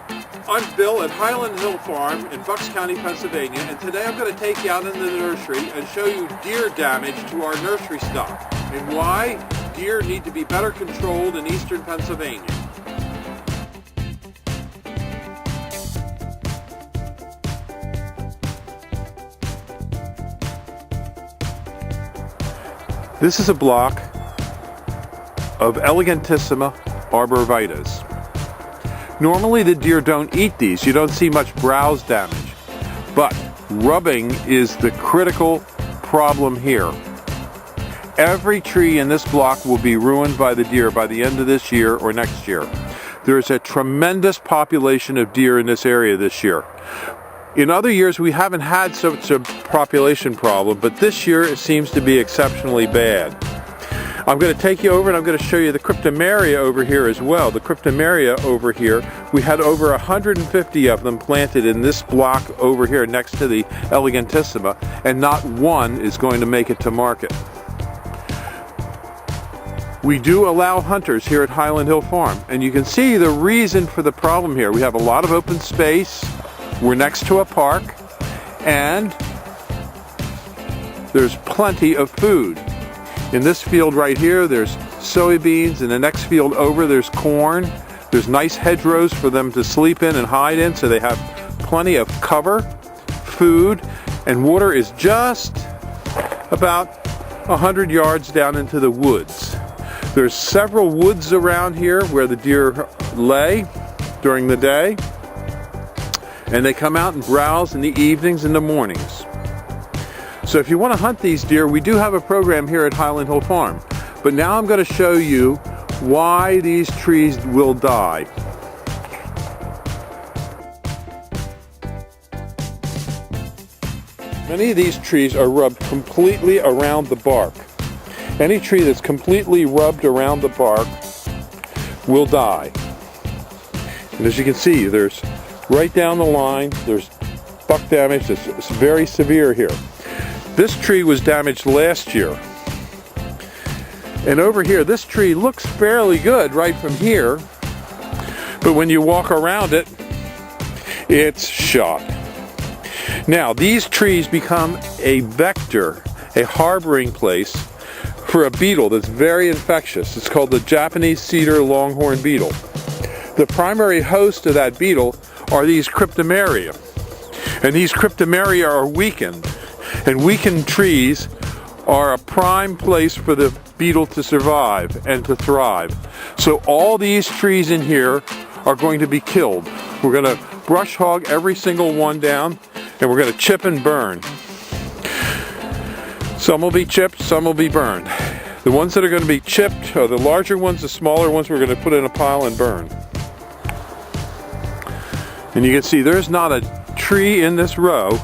I'm Bill at Highland Hill Farm in Bucks County, Pennsylvania, and today I'm going to take you out into the nursery and show you deer damage to our nursery stock and why deer need to be better controlled in eastern Pennsylvania. This is a block of Elegantissima arborvitaes. Normally the deer don't eat these. You don't see much browse damage. But rubbing is the critical problem here. Every tree in this block will be ruined by the deer by the end of this year or next year. There's a tremendous population of deer in this area this year. In other years we haven't had such a population problem, but this year it seems to be exceptionally bad. I'm going to take you over and I'm going to show you the cryptomeria over here as well. The cryptomeria over here, we had over 150 of them planted in this block over here next to the Elegantissima, and not one is going to make it to market. We do allow hunters here at Highland Hill Farm, and you can see the reason for the problem here. We have a lot of open space, we're next to a park, and there's plenty of food. In this field right here, there's soybeans. In the next field over, there's corn. There's nice hedgerows for them to sleep in and hide in, so they have plenty of cover, food, and water is just about 100 yards down into the woods. There's several woods around here where the deer lay during the day, and they come out and browse in the evenings and the mornings. So if you want to hunt these deer, we do have a program here at Highland Hill Farm. But now I'm going to show you why these trees will die. Many of these trees are rubbed completely around the bark. Any tree that's completely rubbed around the bark will die. And as you can see, there's right down the line, there's buck damage that's very severe here. This tree was damaged last year. And over here, this tree looks fairly good right from here. But when you walk around it, it's shot. Now, these trees become a vector, a harboring place for a beetle that's very infectious. It's called the Japanese cedar longhorn beetle. The primary host of that beetle are these cryptomeria. And these cryptomeria are weakened. And weakened trees are a prime place for the beetle to survive and to thrive. So all these trees in here are going to be killed. We're going to brush hog every single one down, and we're going to chip and burn. Some will be chipped, some will be burned. The ones that are going to be chipped are the larger ones, the smaller ones we're going to put in a pile and burn. And you can see there's not a tree in this row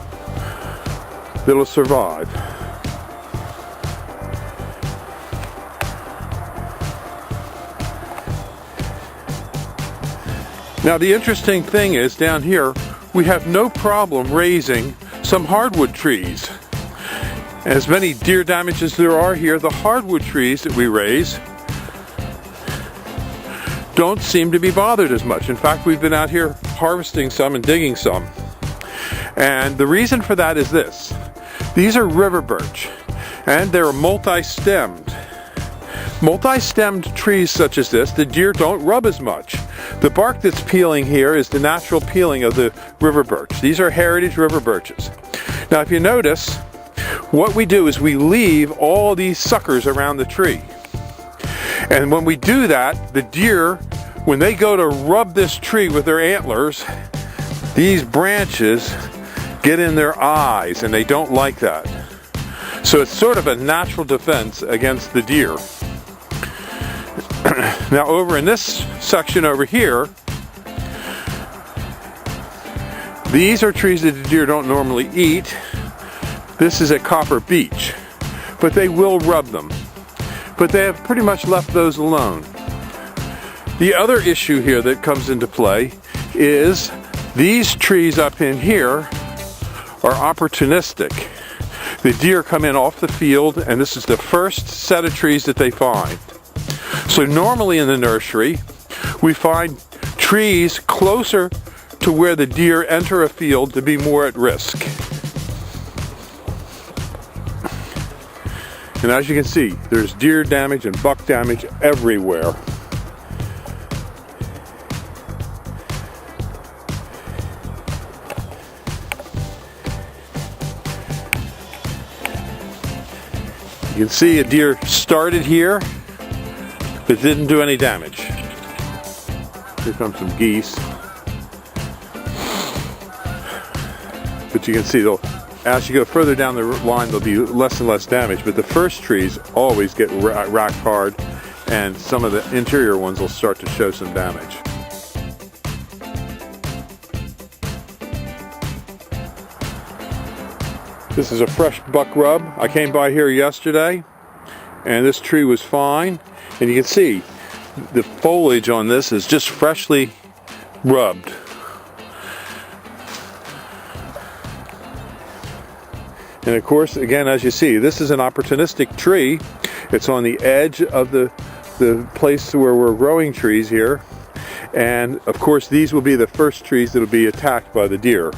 that'll survive. Now the interesting thing is down here we have no problem raising some hardwood trees. As many deer damages there are here, the hardwood trees that we raise don't seem to be bothered as much. In fact, we've been out here harvesting some and digging some. And the reason for that is this. These are river birch, and they're multi-stemmed. Multi-stemmed trees such as this, the deer don't rub as much. The bark that's peeling here is the natural peeling of the river birch. These are heritage river birches. Now if you notice, what we do is we leave all these suckers around the tree. And when we do that, the deer, when they go to rub this tree with their antlers, these branches get in their eyes, and they don't like that. So it's sort of a natural defense against the deer. Now over in this section over here, these are trees that the deer don't normally eat. This is a copper beech, but they will rub them. But they have pretty much left those alone. The other issue here that comes into play is these trees up in here are opportunistic. The deer come in off the field, and this is the first set of trees that they find. So normally in the nursery, we find trees closer to where the deer enter a field to be more at risk. And as you can see, there's deer damage and buck damage everywhere. You can see a deer started here, but didn't do any damage. Here come some geese. But you can see, as you go further down the line, there'll be less and less damage. But the first trees always get racked hard, and some of the interior ones will start to show some damage. This is a fresh buck rub. I came by here yesterday, and this tree was fine. And you can see the foliage on this is just freshly rubbed. And of course, again, as you see, this is an opportunistic tree. It's on the edge of the place where we're growing trees here. And of course, these will be the first trees that will be attacked by the deer.